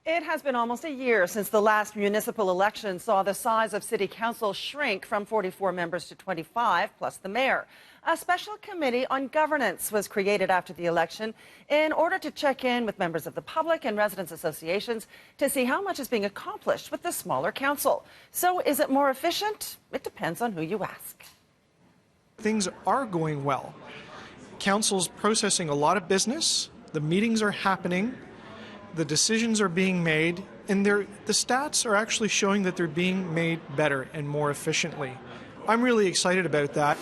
It has been almost a year since the last municipal election saw the size of city council shrink from 44 members to 25, plus the mayor. A special committee on governance was created after the election in order to check in with members of the public and residents associations to see how much is being accomplished with the smaller council. So is it more efficient? It depends on who you ask. Things are going well. Council's processing a lot of business. The meetings are happening. The decisions are being made, and the stats are actually showing that they're being made better and more efficiently. I'm really excited about that.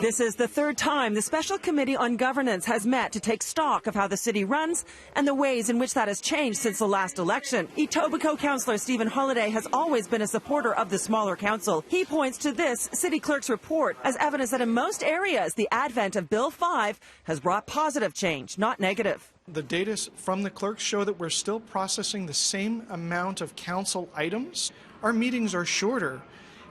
This is the third time the Special Committee on Governance has met to take stock of how the city runs and the ways in which that has changed since the last election. Etobicoke Councillor Stephen Holliday has always been a supporter of the smaller council. He points to this city clerk's report as evidence that in most areas the advent of Bill 5 has brought positive change, not negative. The data from the clerks show that we're still processing the same amount of council items. Our meetings are shorter,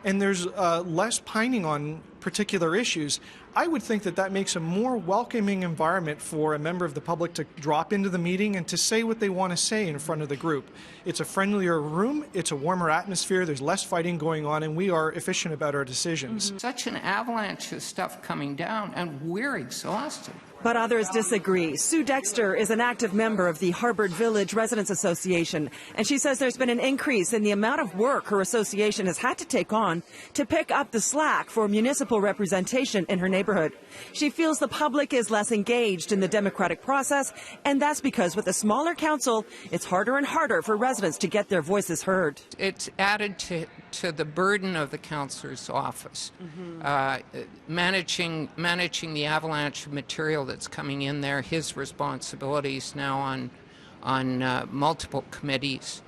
and there's less pining on particular issues. I would think that that makes a more welcoming environment for a member of the public to drop into the meeting and to say what they want to say in front of the group. It's a friendlier room, it's a warmer atmosphere, there's less fighting going on, and we are efficient about our decisions. Such an avalanche of stuff coming down, and we're exhausted. But others disagree. Sue Dexter is an active member of the Harbour Village Residents Association, and she says there's been an increase in the amount of work her association has had to take on to pick up the slack for municipal representation in her neighborhood. She feels the public is less engaged in the democratic process, and that's because with a smaller council, it's harder and harder for residents to get their voices heard. It's added to the burden of the councillor's office, managing the avalanche of material that's coming in there, his responsibilities now on multiple committees.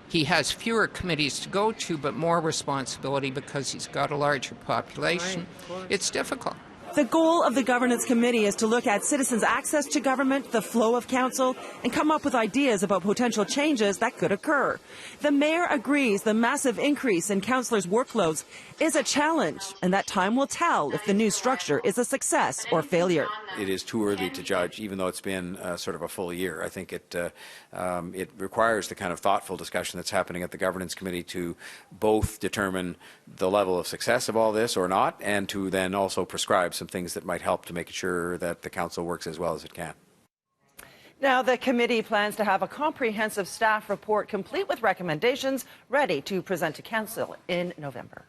He has fewer committees to go to, but more responsibility because he's got a larger population. Right, it's difficult. The goal of the Governance Committee is to look at citizens' access to government, the flow of council, and come up with ideas about potential changes that could occur. The mayor agrees the massive increase in councillors' workloads is a challenge, and that time will tell if the new structure is a success or failure. It is too early to judge, even though it's been sort of a full year. I think it requires the kind of thoughtful discussion that's happening at the Governance Committee to both determine the level of success of all this or not, and to then also prescribe some things that might help to make sure that the council works as well as it can. Now, the committee plans to have a comprehensive staff report complete with recommendations ready to present to council in November.